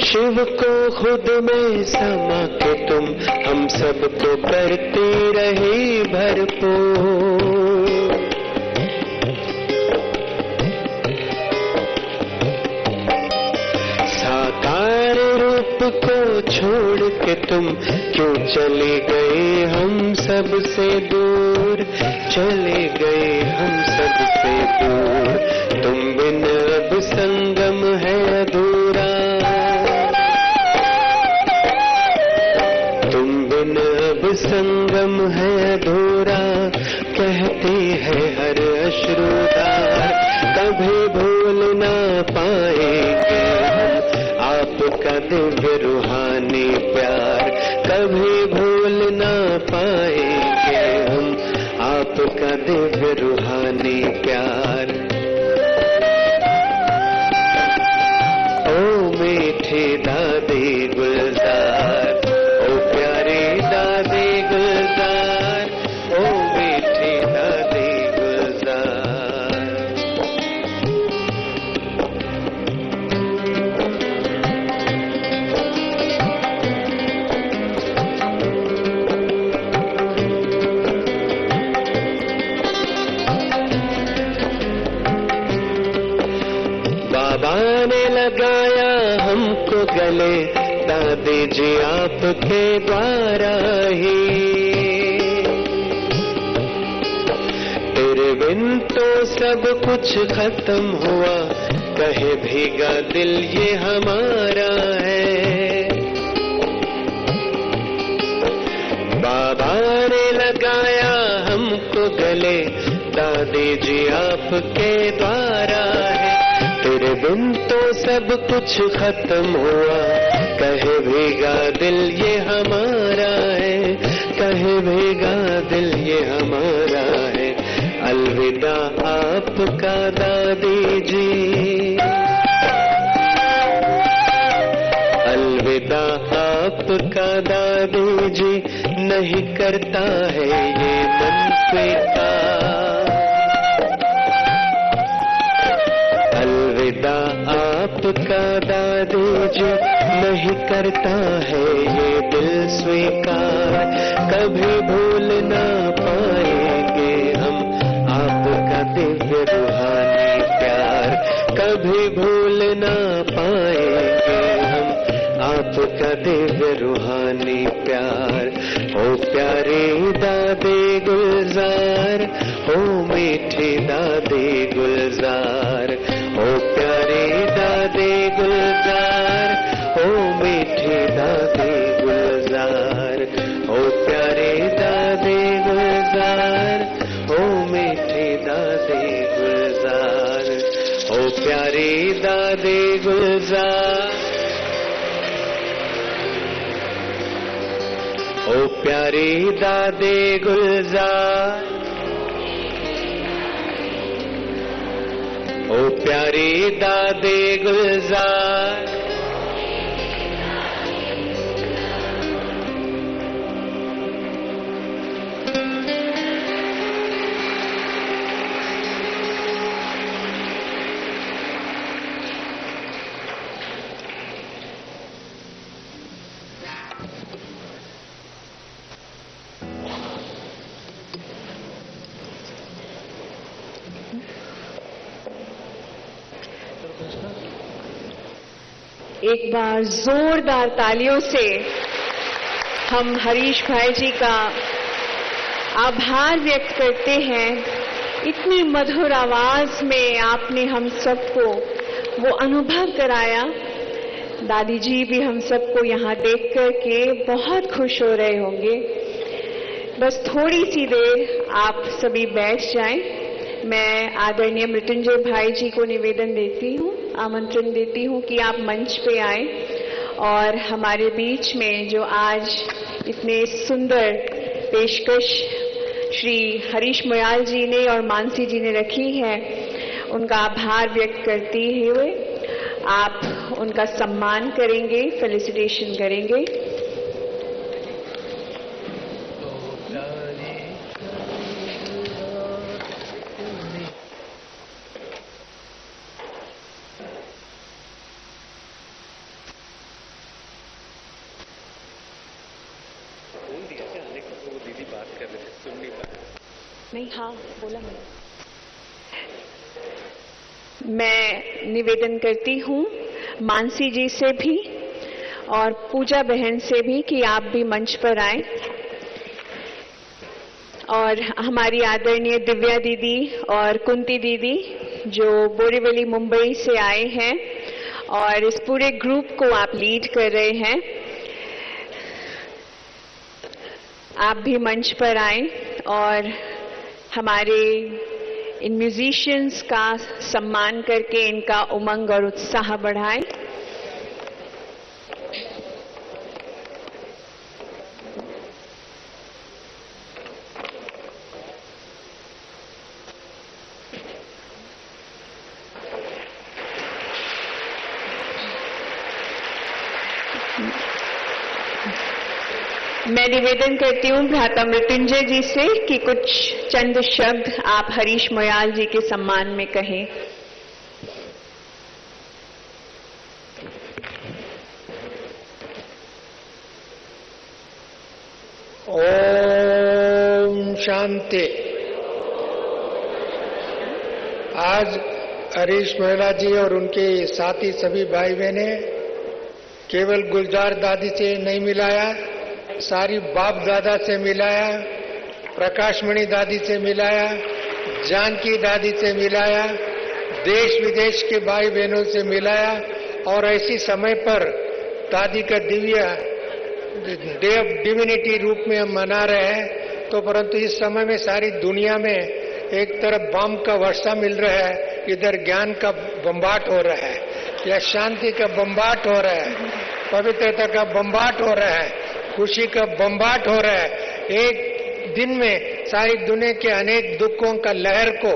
शिव को खुद में समा के तुम हम सबको करते रहे भरपूर। साकार रूप को छोड़ के तुम क्यों चले गए हम सबसे दूर, चले गए हम सबसे दूर। तुम बिन अब संगम है अधूरा, अब संगम है अधूरा, कहते हैं हर अश्रुधार। कभी भूल ना पाएंगे हम आपका दिव्य रूहानी प्यार। कभी भूल ना पाएंगे हम आपका दिव्य रूहानी रूहानी प्यार। ओ मीठे दादे गुलजार, ओ प्यारे दादे गुलजार, ओ मीठे दादे गुलजार। बाबा ने लगाया हमको गले, दादी जी आपके द्वारा ही। तेरे बिन तो सब कुछ खत्म हुआ, कहे भीगा दिल ये हमारा है। बाबा ने लगाया हमको गले, दादी जी आपके द्वारा है। तेरे बिन तो सब कुछ खत्म हुआ, कहे भीगा दिल ये हमारा है, कहे भीगा दिल ये हमारा है। अलविदा आपका दादी जी, अलविदा आपका दादी जी, नहीं करता है ये मन स्वीकार। अलविदा आपका दादी जी, नहीं करता है ये दिल स्वीकार। कभी भूल ना पाएंगे हम आपका दिव्य रूहानी प्यार, कभी भूल ना पाएंगे हम आपका दिव्य रूहानी प्यार। ओ प्यारे दादे गुलजार, ओ मीठे दादे गुलजार, ओ प्यारे दादे गुलजार, ओ मीठे दादे गुलजार, ओ प्यारे दादे गुलजार, ओ मीठे दादे गुलजार, ओ प्यारे दादे गुलजार, ओ प्यारे दादे गुलजार, ओ प्यारे दादे गुलजार। एक बार जोरदार तालियों से हम हरीश भाई जी का आभार व्यक्त करते हैं। इतनी मधुर आवाज में आपने हम सबको वो अनुभव कराया। दादी जी भी हम सबको यहाँ देख कर के बहुत खुश हो रहे होंगे। बस थोड़ी सी देर आप सभी बैठ जाएं। मैं आदरणीय मृत्युंजय भाई जी को निवेदन देती हूँ, आमंत्रण देती हूँ कि आप मंच पे आए और हमारे बीच में जो आज इतने सुंदर पेशकश श्री हरीश मोयाल जी ने और मानसी जी ने रखी है, उनका आभार व्यक्त करते हुए आप उनका सम्मान करेंगे, फेलिसिटेशन करेंगे। नहीं, हाँ बोला मैं निवेदन करती हूँ मानसी जी से भी और पूजा बहन से भी कि आप भी मंच पर आए और हमारी आदरणीय दिव्या दीदी और कुंती दीदी जो बोरीवली मुंबई से आए हैं और इस पूरे ग्रुप को आप लीड कर रहे हैं, आप भी मंच पर आए और हमारे इन म्यूजिशियंस का सम्मान करके इनका उमंग और उत्साह बढ़ाएं। मैं निवेदन करती हूँ भ्राता मृत्युंजय जी से कि कुछ चंद शब्द आप हरीश मोयाल जी के सम्मान में कहें। ओम शांति। आज हरीश मोयाल जी और उनके साथी सभी भाई बहने केवल गुलजार दादी से नहीं मिलाया, सारी बाप दादा से मिलाया, प्रकाशमणि दादी से मिलाया, जानकी दादी से मिलाया, देश विदेश के भाई बहनों से मिलाया। और ऐसी समय पर दादी का दिव्य डे ऑफ डिविनिटी रूप में हम मना रहे हैं, तो परंतु इस समय में सारी दुनिया में एक तरफ बम का वर्षा मिल रहा है, इधर ज्ञान का बम्बाट हो रहा है, या शांति का बम्बाट हो रहा है, पवित्रता का बम्बाट हो रहा है, खुशी का बम्बाट हो रहा है। एक दिन में सारी दुनिया के अनेक दुखों का लहर को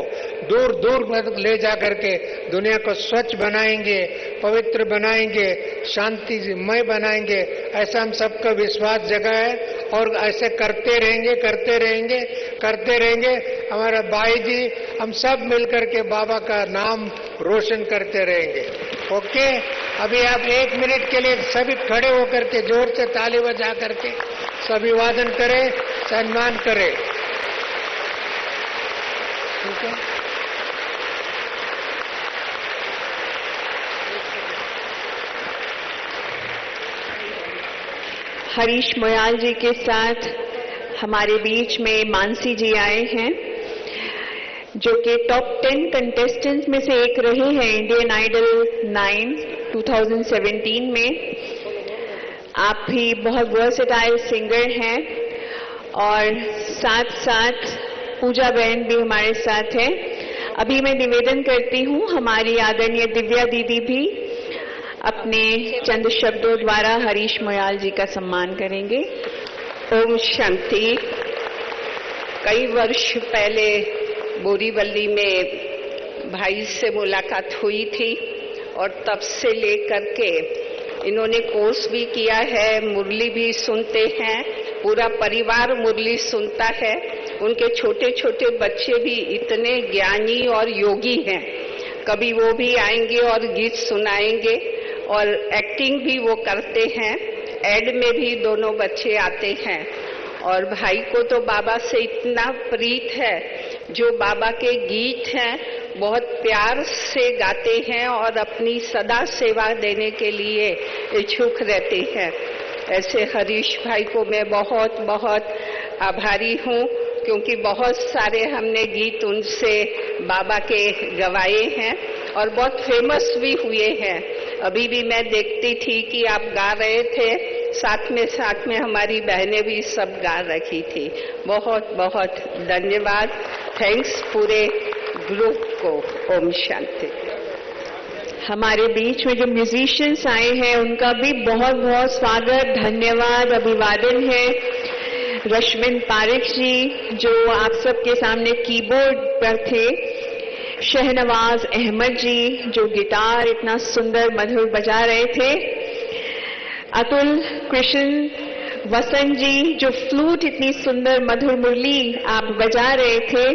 दूर दूर ले जा करके दुनिया को स्वच्छ बनाएंगे, पवित्र बनाएंगे, शांतिमय बनाएंगे, ऐसा हम सबका विश्वास जगा है। और ऐसे करते रहेंगे, करते रहेंगे, करते रहेंगे। हमारा भाई जी हम सब मिलकर के बाबा का नाम रोशन करते रहेंगे। ओके, अभी आप 1 मिनट के लिए सभी खड़े होकर के जोर से ताली बजा करके सभी वादन करें, सम्मान करें। ठीक है। हरीश मोयाल जी के साथ हमारे बीच में मानसी जी आए हैं, जो कि टॉप 10 कंटेस्टेंट्स में से एक रहे हैं इंडियन आइडल 9 2017 में। आप भी बहुत वर्सेटाइल सिंगर हैं। और साथ साथ पूजा बहन भी हमारे साथ है। अभी मैं निवेदन करती हूँ हमारी आदरणीय दिव्या दीदी भी अपने चंद शब्दों द्वारा हरीश मोयाल जी का सम्मान करेंगे। ओम शांति। कई वर्ष पहले बोरीवली में भाई से मुलाकात हुई थी और तब से लेकर के इन्होंने कोर्स भी किया है, मुरली भी सुनते हैं, पूरा परिवार मुरली सुनता है। उनके छोटे छोटे बच्चे भी इतने ज्ञानी और योगी हैं, कभी वो भी आएंगे और गीत सुनाएंगे और एक्टिंग भी वो करते हैं। एड में भी दोनों बच्चे आते हैं। और भाई को तो बाबा से इतना प्रीत है, जो बाबा के गीत हैं बहुत प्यार से गाते हैं और अपनी सदा सेवा देने के लिए इच्छुक रहते हैं। ऐसे हरीश भाई को मैं बहुत बहुत आभारी हूँ, क्योंकि बहुत सारे हमने गीत उनसे बाबा के गवाए हैं और बहुत फेमस भी हुए हैं। अभी भी मैं देखती थी कि आप गा रहे थे, साथ में हमारी बहनें भी सब गा रही थी। बहुत बहुत धन्यवाद। थैंक्स पूरे ग्रुप को। ओम शांति। हमारे बीच में जो म्यूजिशियंस आए हैं उनका भी बहुत बहुत स्वागत, धन्यवाद, अभिवादन है। रश्मिन पारिक जी जो आप सबके सामने कीबोर्ड पर थे, शहनवाज अहमद जी जो गिटार इतना सुंदर मधुर बजा रहे थे, अतुल कृष्ण, वसंत जी जो फ्लूट इतनी सुंदर मधुर मुरली आप बजा रहे थे,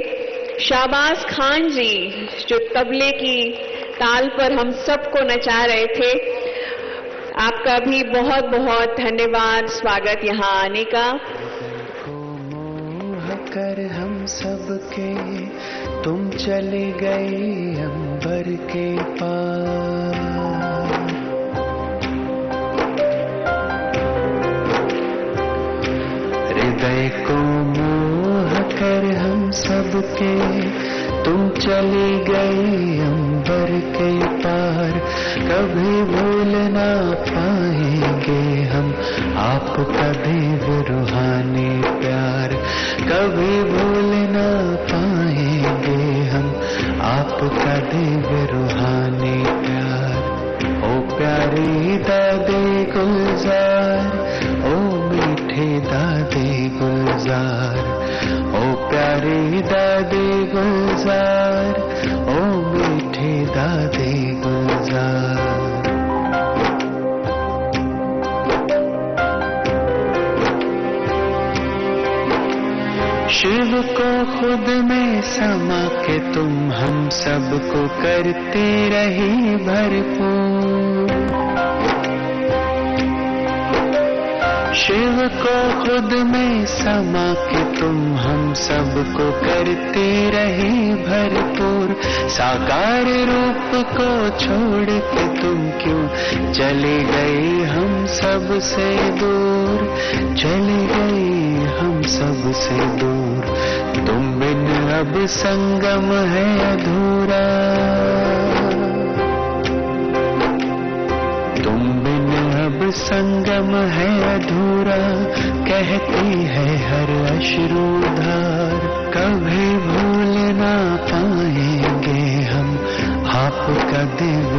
शाबाज खान जी जो तबले की ताल पर हम सबको नचा रहे थे। आपका भी बहुत बहुत धन्यवाद, स्वागत यहाँ आने का। कर हम सबके तुम चले गए अंबर के पार, हृदय को मोह कर हम सबके तुम चले गए अंबर के पार। कभी भूल ना पाएंगे हम आपका देव रूहानी प्यार, कभी भूल ना पाएंगे हम आपका देव रूहानी प्यार। ओ प्यारी दादे गुलजार, ओ मीठे दादे गुलजार, ओ प्यारी दादे गुलजार, ओ मीठे दादे गुलजार। शिव को खुद में समा के तुम हम सबको करते रहे भरपूर। शिव को खुद में समा के तुम हम सबको करते रहे भरपूर। साकार रूप को छोड़ के तुम क्यों चले गए हम सब से दूर, चले गए हम सब से दूर। तुम बिन अब संगम है अधूरा, तुम बिन अब संगम है अधूरा। कहती है हर अश्रुधार, कभी भूल ना पाएंगे हम आपका दिव्य